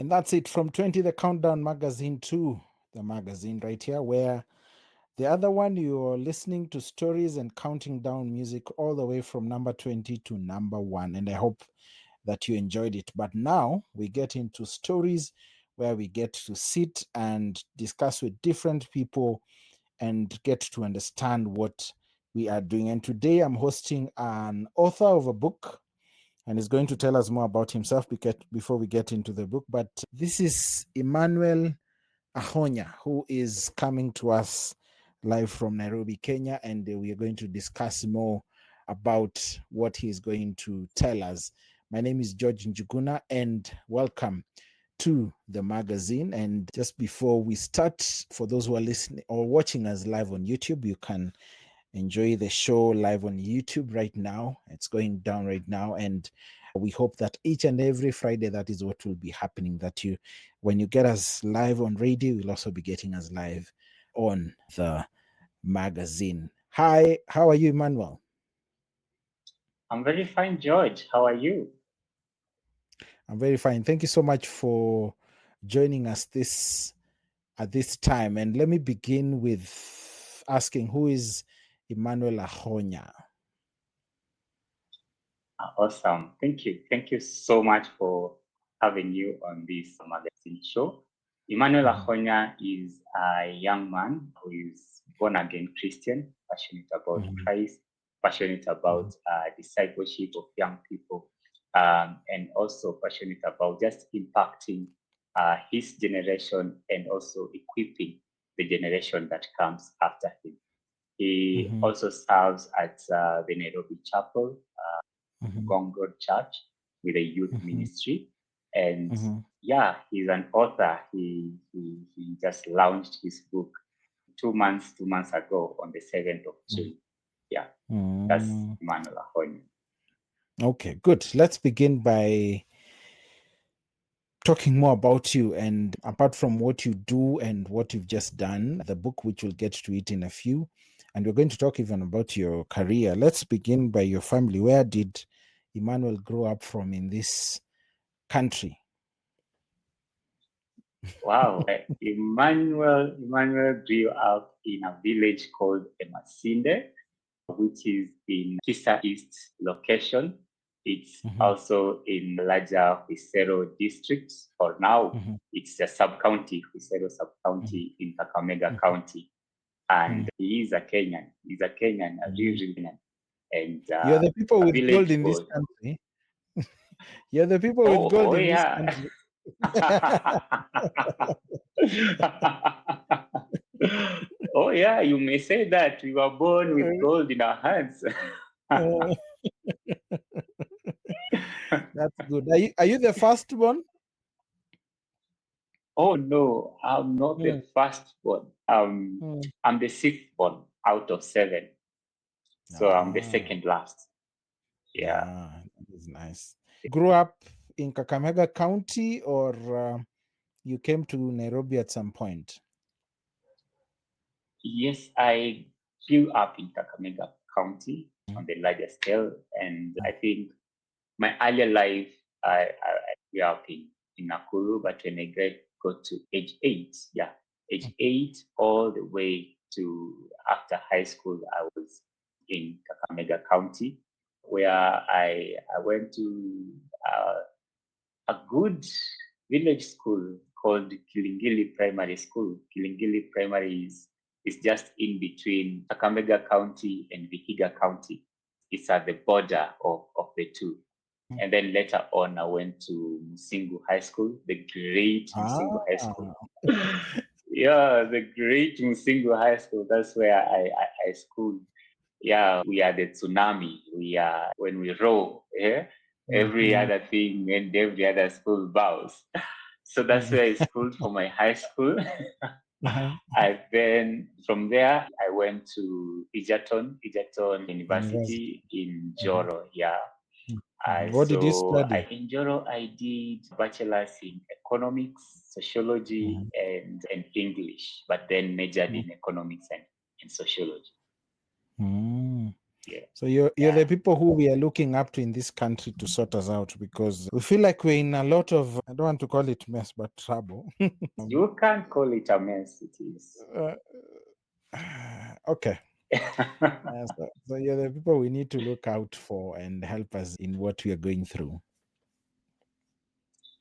And that's it from 20, the Countdown magazine, to the magazine right here, where the other one you're listening to stories and counting down music all the way from number 20 to number 1. And I hope that you enjoyed it. But now we get into stories where we get to sit and discuss with different people and get to understand what we are doing. And today I'm hosting an author of a book, and he's going to tell us more about himself before we get into the book. But this is Emmanuel Akhonya, who is coming to us live from Nairobi, Kenya, and we are going to discuss more about what he's going to tell us. My name is George Njuguna, and welcome to the magazine. And just before we start, for those who are listening or watching us live on YouTube, you can enjoy the show live on YouTube right now. It's going down right now, and we hope that each and every Friday, that is what will be happening, that you, when you get us live on radio, you'll also be getting us live on the magazine. Hi, how are you, Emmanuel? I'm very fine, George. How are you? I'm very fine. Thank you so much for joining us at this time. And let me begin with asking, who is Emmanuel Akhonya? Awesome. Thank you. Thank you so much for having you on this magazine show. Emmanuel Akhonya is a young man who is born again Christian, passionate about Christ, passionate about discipleship of young people, and also passionate about just impacting his generation and also equipping the generation that comes after him. He also serves at the Nairobi Chapel, Gong Road Church, with a youth ministry. And yeah, he's an author. He just launched his book 2 months ago on the 7th of June. Yeah, that's Emmanuel Akhonya. Okay, good. Let's begin by talking more about you, and apart from what you do and what you've just done, the book, which we'll get to it in a few, and we're going to talk even about your career. Let's begin by your family. Where did Emmanuel grow up from in this country? Wow, Emmanuel grew up in a village called Emasinde, which is in Kisa East location. It's also in larger Huisero district, or now it's a sub-county, Huisero sub-county in Kakamega County. And he is a Kenyan. He's a Kenyan, a real Kenyan. And You're the people a with gold village in this called... country. You're the people with gold Oh in this yeah. country. Oh yeah, you may say that we were born with gold in our hands. That's good. Are you the firstborn? Oh no, I'm not the firstborn. I'm the sixth born out of seven. So I'm the second last. Yeah. That is nice. Grew up in Kakamega County, or you came to Nairobi at some point? Yes, I grew up in Kakamega County on the larger scale, and I think my earlier life, I grew up in Nakuru, but when I got to age eight, all the way to after high school, I was in Kakamega County, where I went to a good village school called Kilingili Primary School. Kilingili Primary is just in between Kakamega County and Vihiga County. It's at the border of the two. And then later on, I went to Musingu High School, the great Musingu High School. Yeah, the great Musingu High School. That's where I schooled. Yeah, we are the tsunami. We are, when we roll, yeah, every other thing and every other school bows. So that's where I schooled for my high school. I then, from there, I went to Egerton University in Joro. Yeah. What did you study? In Joro, I did bachelor's in economics, sociology, and English, but then majored in economics and sociology. Yeah. So you're the people who we are looking up to in this country to sort us out, because we feel like we're in a lot of, I don't want to call it mess, but trouble. You can't call it a mess, it is. Uh, okay. So you're the people we need to look out for and help us in what we are going through.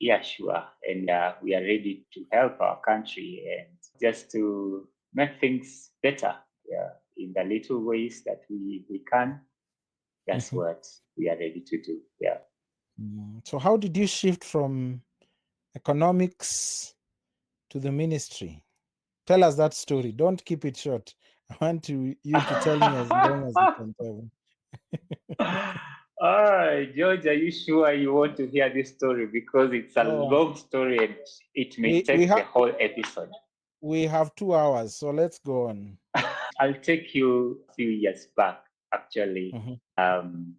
Yeah, sure. And we are ready to help our country and just to make things better. Yeah, in the little ways that we can. That's Mhm. what we are ready to do. Yeah. So how did you shift from economics to the ministry? Tell us that story. Don't keep it short. I want you to tell me as long as you can tell. All right, George, are you sure you want to hear this story? Because it's a Oh, long story and it may we take the have whole episode. we have 2 hours, so let's go on. I'll take you a few years back, actually. Mhm, Um,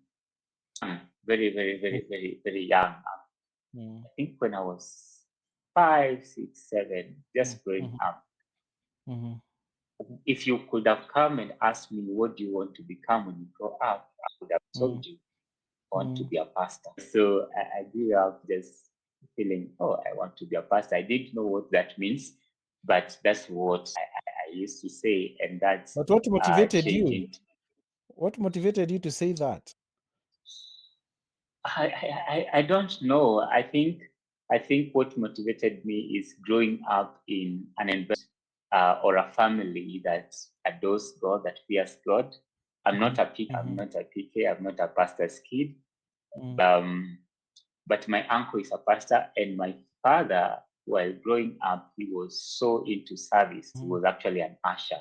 very, very, mm, very, very, very young. mm, I think when I was 5, 6, 7, mm, just growing mhm, up. mhm, If you could have come and asked me, what do you want to become when you grow up? I would have mm, told you, I want to mm, be a pastor. So I grew up just feeling, oh, I want to be a pastor. I didn't know what that means, but that's what I used to say. And that's But what motivated you? changing. What motivated you to say that? I don't know. I think what motivated me is growing up in an environment or a family that adores God, that fears God. I'm not Mhm, a PK, I'm mhm, not a PK, I'm not a pastor's kid. mm, Um, but my uncle is a pastor, and my father, while growing up, he was so into service. He mm, was actually an usher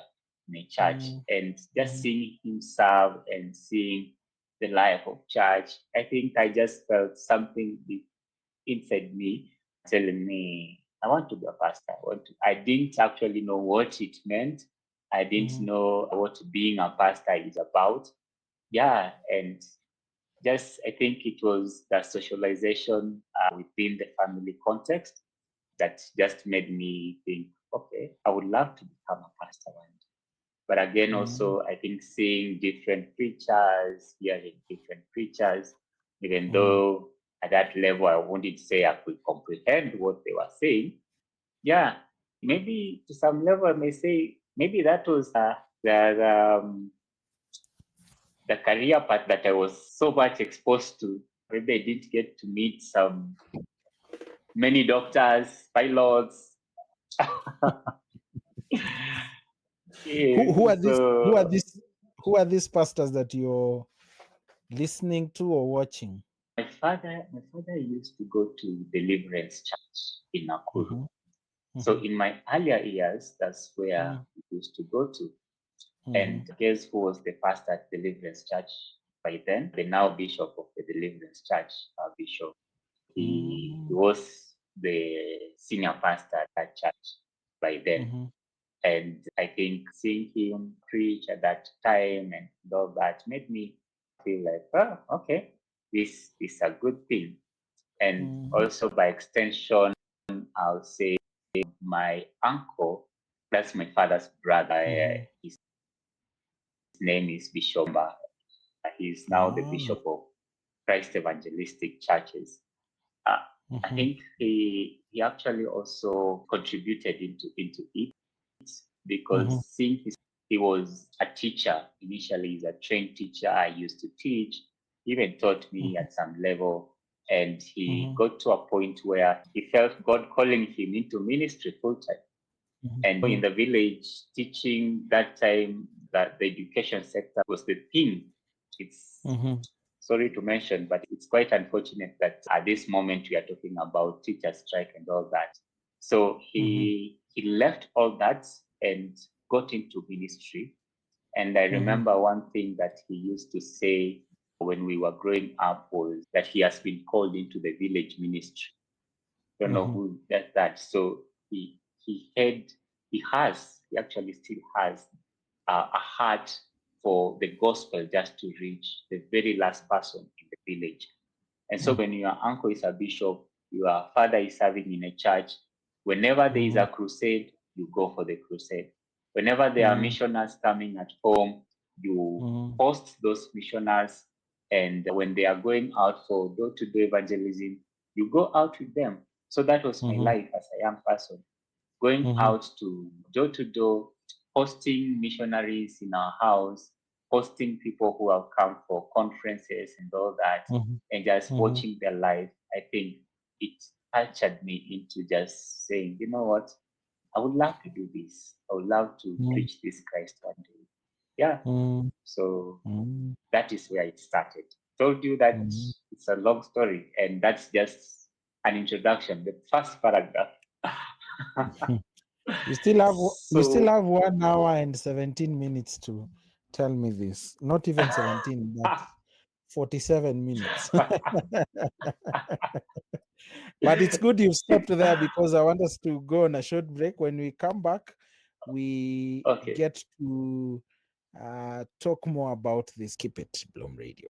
in a church, mm, and just mhm, seeing him serve and seeing the life of church, I think I just felt something deep inside me telling me I want to be a pastor. I didn't actually know what it meant. I didn't mhm, know what being a pastor is about. Yeah, and just I think it was the socialization within the family context that just made me think, okay, I would love to become a pastor one day. But again, mm, also, I think seeing different preachers, hearing different preachers, even mm, though at that level I wouldn't say I could comprehend what they were saying. Yeah, maybe to some level I may say maybe that was the career path that I was so much exposed to. Maybe I didn't get to meet many doctors, pilots. Who Yeah, are these who are so these who are these pastors that you're listening to or watching? my father used to go to Deliverance Church in Nakuru. Mhm, So mhm, in my earlier years, that's where mm, we used to go to. mhm, And guess who was the pastor at Deliverance Church by then? The now bishop of the Deliverance Church, Bishop. He mm, was the senior pastor at that church by then. mhm, And I think seeing him preach at that time and all that made me feel like, oh, okay, this is a good thing. And mhm, also by extension, I'll say my uncle, that's my father's brother, mhm. his name is Bishop. He's now the Ah, bishop of Christ Evangelistic Churches. Uh, I mhm, think he actually also contributed into it mhm, because seeing he was a teacher initially. He's a trained teacher. I used to teach, he even taught me mhm, at some level, and he mhm, got to a point where he felt God calling him into ministry full time. And in mhm, the village, teaching that time, that the education sector was the thing. It's mhm, sorry to mention, but it's quite unfortunate that at this moment we are talking about teacher strike and all that. So mhm, he left all that and got into ministry. And I mhm, remember one thing that he used to say when we were growing up was that he has been called into the village ministry. Don't know mhm, who does that. So he had he actually still has a heart for the gospel, just to reach the very last person in the village. And so mhm, when your uncle is a bishop, your father is serving in a church, whenever there is mhm, a crusade, you go for the crusade. Whenever there are mhm, missionaries coming at home, You Mhm. host those missionaries, and when they are going out for door-to-door evangelism, you go out with them. So that was my Mhm. life as a young person, going Mhm. out to door, hosting missionaries in our house, hosting people who have come for conferences and all that, Mhm. and just Mhm. watching their life. I think it ushered me into just saying, you know what, I would love to do this. I would love to Mhm. preach this Christ one day. Yeah. Mhm. So Mhm. that is where it started. Told you that Mhm. it's a long story, and that's just an introduction, the first paragraph. You still So have 1 hour and 17 minutes to tell me this. Not even 17, but 47 minutes. But it's good you've stopped there because I want us to go on a short break. When we come back, we okay. get to talk more about this. Keep it, Bloom Radio.